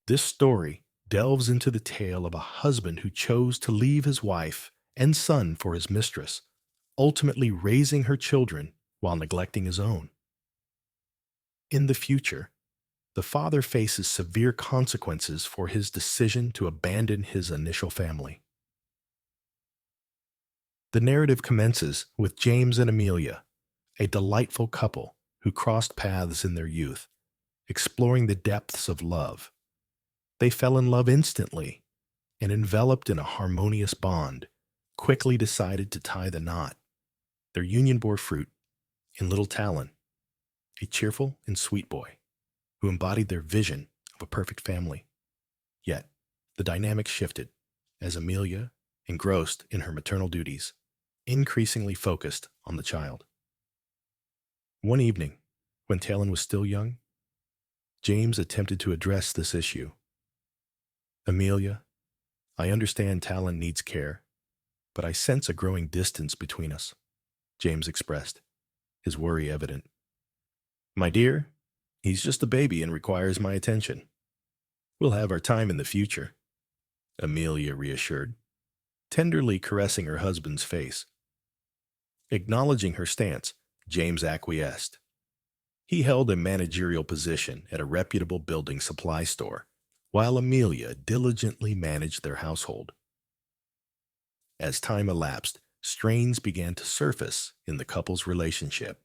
This story delves into the tale of a husband who chose to leave his wife and son for his mistress, ultimately raising her children while neglecting his own. In the future, the father faces severe consequences for his decision to abandon his initial family. The narrative commences with James and Amelia, a delightful couple who crossed paths in their youth, exploring the depths of love. They fell in love instantly and, enveloped in a harmonious bond, quickly decided to tie the knot. Their union bore fruit in little Talon, a cheerful and sweet boy who embodied their vision of a perfect family. Yet, the dynamic shifted as Amelia, engrossed in her maternal duties, increasingly focused on the child. One evening, when Talon was still young, James attempted to address this issue. "Amelia, I understand Talon needs care, but I sense a growing distance between us," James expressed, his worry evident. "My dear, he's just a baby and requires my attention. We'll have our time in the future," Amelia reassured, tenderly caressing her husband's face. Acknowledging her stance, James acquiesced. He held a managerial position at a reputable building supply store, while Amelia diligently managed their household. As time elapsed, strains began to surface in the couple's relationship.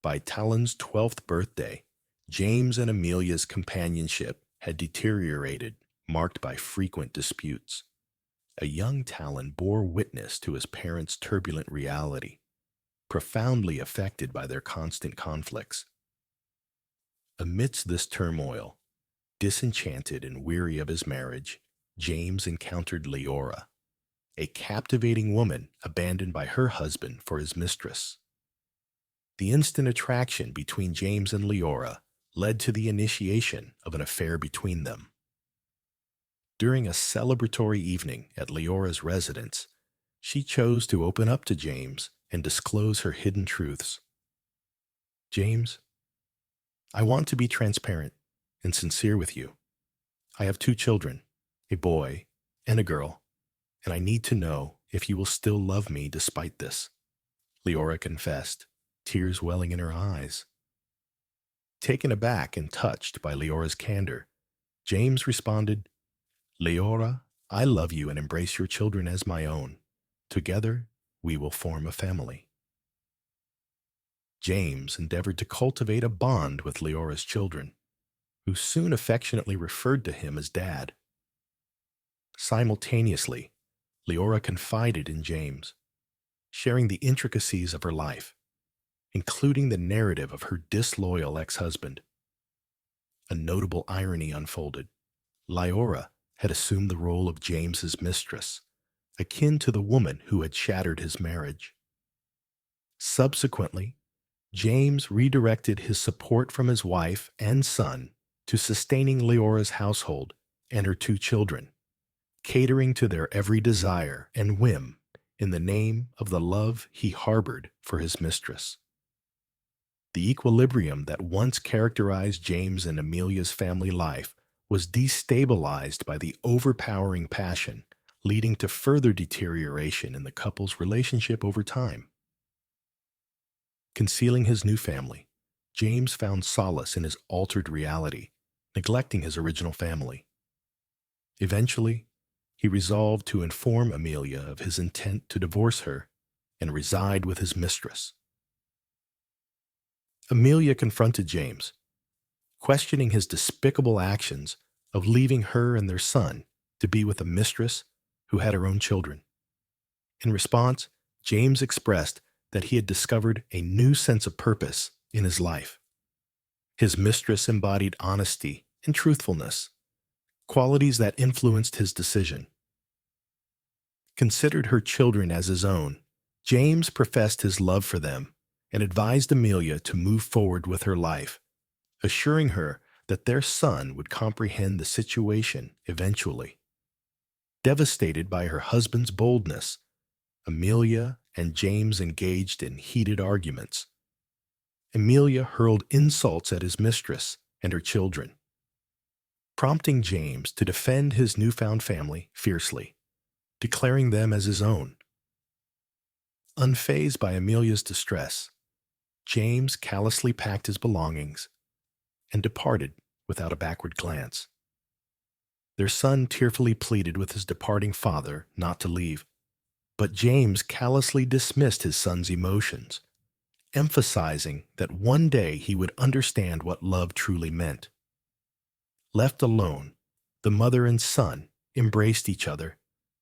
By Talon's 12th birthday, James and Amelia's companionship had deteriorated, marked by frequent disputes. A young Talon bore witness to his parents' turbulent reality, profoundly affected by their constant conflicts. Amidst this turmoil, disenchanted and weary of his marriage, James encountered Leora, a captivating woman abandoned by her husband for his mistress. The instant attraction between James and Leora led to the initiation of an affair between them. During a celebratory evening at Leora's residence, she chose to open up to James and disclose her hidden truths. "James, I want to be transparent and sincere with you. I have 2 children, a boy and a girl, and I need to know if you will still love me despite this," Leora confessed, tears welling in her eyes. Taken aback and touched by Leora's candor, James responded, "Leora, I love you and embrace your children as my own. Together, we will form a family." James endeavored to cultivate a bond with Leora's children, who soon affectionately referred to him as Dad. Simultaneously, Leora confided in James, sharing the intricacies of her life, including the narrative of her disloyal ex-husband. A notable irony unfolded. Leora had assumed the role of James's mistress, akin to the woman who had shattered his marriage. Subsequently, James redirected his support from his wife and son to sustaining Leora's household and her 2 children, catering to their every desire and whim in the name of the love he harbored for his mistress. The equilibrium that once characterized James and Amelia's family life was destabilized by the overpowering passion, leading to further deterioration in the couple's relationship over time. Concealing his new family, James found solace in his altered reality, neglecting his original family. Eventually, he resolved to inform Amelia of his intent to divorce her and reside with his mistress. Amelia confronted James, questioning his despicable actions of leaving her and their son to be with a mistress who had her own children. In response, James expressed that he had discovered a new sense of purpose in his life. His mistress embodied honesty and truthfulness, qualities that influenced his decision. Considered her children as his own, James professed his love for them and advised Amelia to move forward with her life, assuring her that their son would comprehend the situation eventually. Devastated by her husband's boldness, Amelia and James engaged in heated arguments. Amelia hurled insults at his mistress and her children. prompting James to defend his newfound family fiercely, declaring them as his own. Unfazed by Amelia's distress, James callously packed his belongings and departed without a backward glance. Their son tearfully pleaded with his departing father not to leave, but James callously dismissed his son's emotions, emphasizing that one day he would understand what love truly meant. Left alone, the mother and son embraced each other,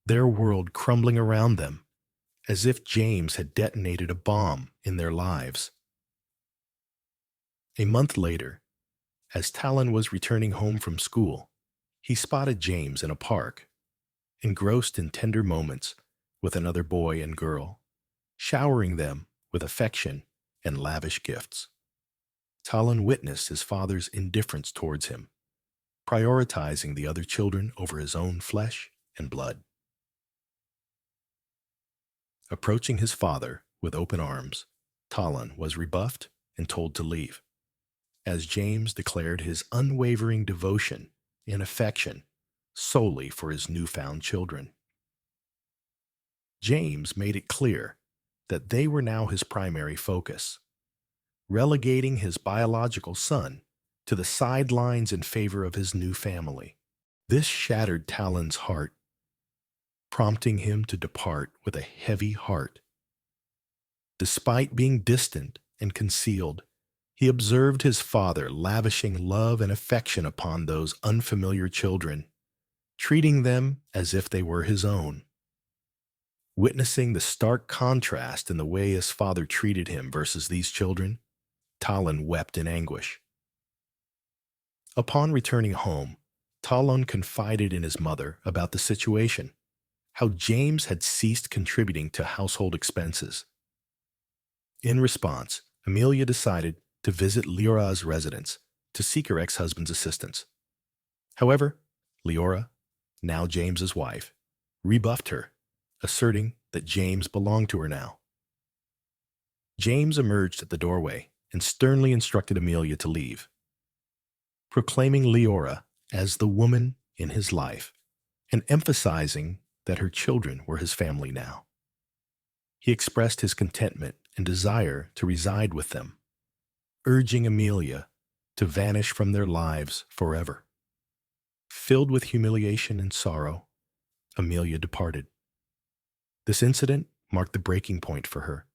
their world crumbling around them, as if James had detonated a bomb in their lives. A month later, as Talon was returning home from school, he spotted James in a park, engrossed in tender moments with another boy and girl, showering them with affection and lavish gifts. Talon witnessed his father's indifference towards him, prioritizing the other children over his own flesh and blood. Approaching his father with open arms, Talon was rebuffed and told to leave, as James declared his unwavering devotion and affection solely for his newfound children. James made it clear that they were now his primary focus, relegating his biological son to the sidelines in favor of his new family. This shattered Talon's heart, prompting him to depart with a heavy heart. Despite being distant and concealed, he observed his father lavishing love and affection upon those unfamiliar children, treating them as if they were his own. Witnessing the stark contrast in the way his father treated him versus these children, Talon wept in anguish. Upon returning home, Talon confided in his mother about the situation, how James had ceased contributing to household expenses. In response, Amelia decided to visit Leora's residence to seek her ex-husband's assistance. However, Leora, now James's wife, rebuffed her, asserting that James belonged to her now. James emerged at the doorway and sternly instructed Amelia to leave, proclaiming Leora as the woman in his life and emphasizing that her children were his family now. He expressed his contentment and desire to reside with them, urging Amelia to vanish from their lives forever. Filled with humiliation and sorrow, Amelia departed. This incident marked the breaking point for her.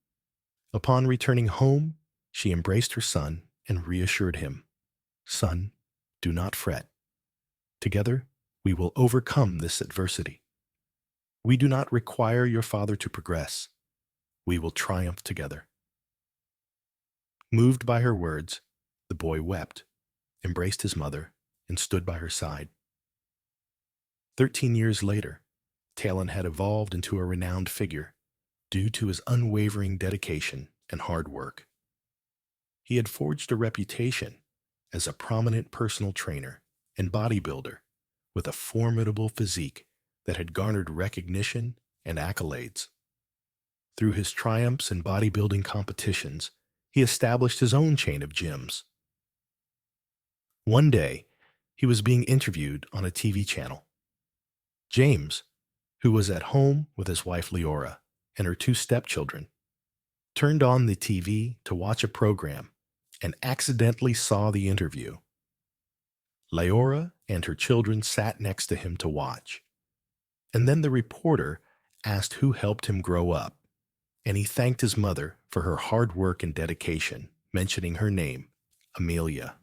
Upon returning home, she embraced her son and reassured him, "Son, do not fret. Together, we will overcome this adversity. We do not require your father to progress. We will triumph together." Moved by her words, the boy wept, embraced his mother, and stood by her side. 13 years later, Talon had evolved into a renowned figure due to his unwavering dedication and hard work. He had forged a reputation as a prominent personal trainer and bodybuilder with a formidable physique that had garnered recognition and accolades. Through his triumphs in bodybuilding competitions, he established his own chain of gyms. One day, he was being interviewed on a TV channel. James, who was at home with his wife Leora and her two stepchildren, turned on the TV to watch a program and accidentally saw the interview. Leora and her children sat next to him to watch, and then the reporter asked who helped him grow up, and he thanked his mother for her hard work and dedication, mentioning her name, Amelia.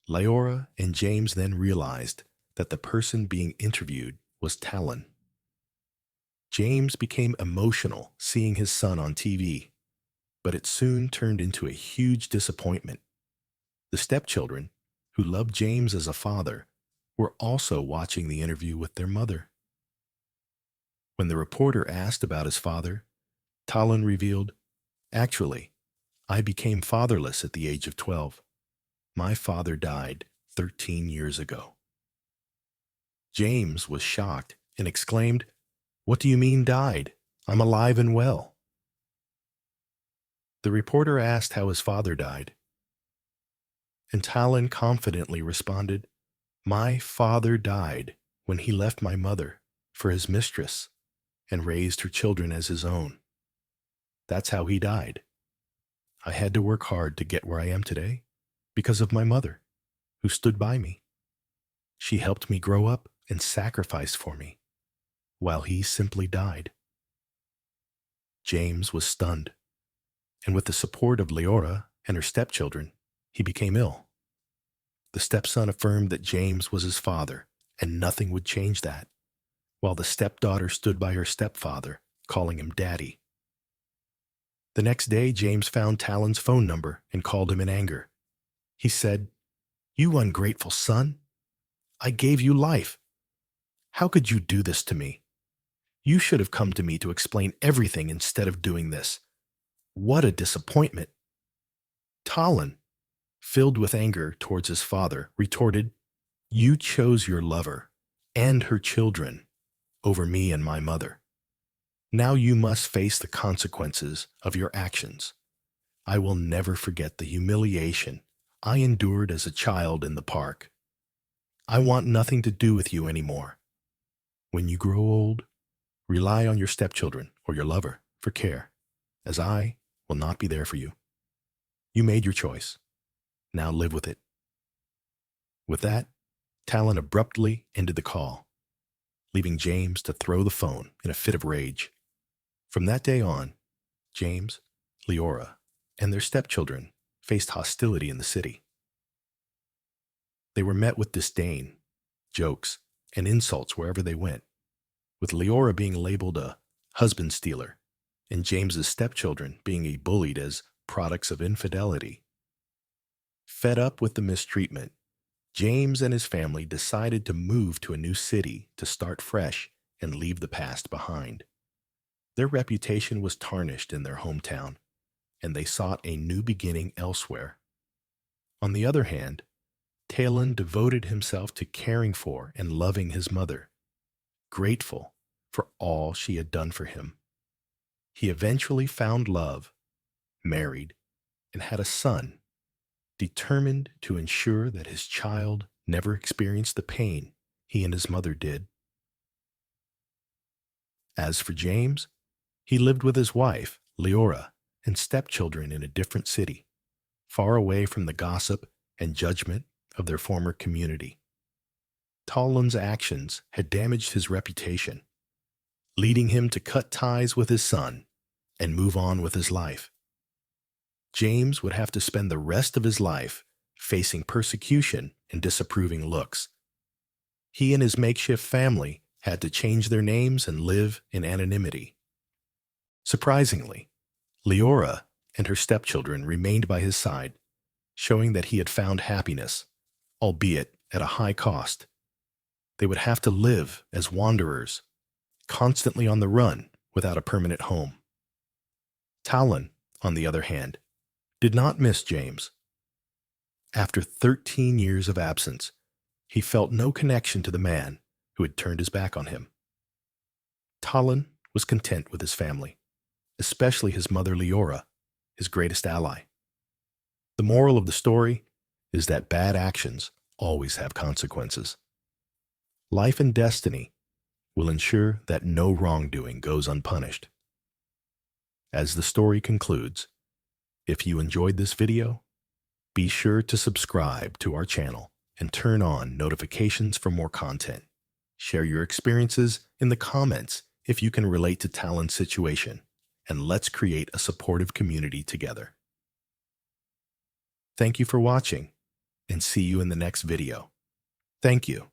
Leora and James then realized that the person being interviewed was Talon. James became emotional seeing his son on TV, but it soon turned into a huge disappointment. The stepchildren, who loved James as a father, were also watching the interview with their mother. When the reporter asked about his father, Talon revealed, "Actually, I became fatherless at the age of 12. My father died 13 years ago." James was shocked and exclaimed, "What do you mean died? I'm alive and well." The reporter asked how his father died, and Talon confidently responded, My father died when he left my mother for his mistress and raised her children as his own. That's how he died. I had to work hard to get where I am today because of my mother, who stood by me. She helped me grow up and sacrificed for me, while he simply died. James was stunned, and with the support of Leora and her stepchildren, he became ill. The stepson affirmed that James was his father, and nothing would change that, while the stepdaughter stood by her stepfather, calling him Daddy. The next day, James found Talon's phone number and called him in anger. He said, "You ungrateful son! I gave you life. How could you do this to me? You should have come to me to explain everything instead of doing this. What a disappointment!" Talon, filled with anger towards his father, retorted, "You chose your lover and her children over me and my mother. Now you must face the consequences of your actions. I will never forget the humiliation I endured as a child in the park. I want nothing to do with you anymore. When you grow old, rely on your stepchildren or your lover for care, as I will not be there for you. You made your choice. Now live with it." With that, Talon abruptly ended the call, leaving James to throw the phone in a fit of rage. From that day on, James, Leora, and their stepchildren faced hostility in the city. They were met with disdain, jokes, and insults wherever they went, with Leora being labeled a husband stealer and James's stepchildren being bullied as products of infidelity. Fed up with the mistreatment, James and his family decided to move to a new city to start fresh and leave the past behind. Their reputation was tarnished in their hometown, and they sought a new beginning elsewhere. On the other hand, Talon devoted himself to caring for and loving his mother, grateful for all she had done for him. He eventually found love, married, and had a son, determined to ensure that his child never experienced the pain he and his mother did. As for James, he lived with his wife, Leora, and stepchildren in a different city, far away from the gossip and judgment of their former community. Talon's actions had damaged his reputation, leading him to cut ties with his son and move on with his life. James would have to spend the rest of his life facing persecution and disapproving looks. He and his makeshift family had to change their names and live in anonymity. Surprisingly, Leora and her stepchildren remained by his side, showing that he had found happiness, albeit at a high cost. They would have to live as wanderers, constantly on the run without a permanent home. Talon, on the other hand, did not miss James. After 13 years of absence, he felt no connection to the man who had turned his back on him. Talon was content with his family, especially his mother Leora, his greatest ally. The moral of the story is that bad actions always have consequences. Life and destiny will ensure that no wrongdoing goes unpunished. As the story concludes, if you enjoyed this video, be sure to subscribe to our channel and turn on notifications for more content. Share your experiences in the comments if you can relate to Talon's situation, and let's create a supportive community together. Thank you for watching, and see you in the next video. Thank you.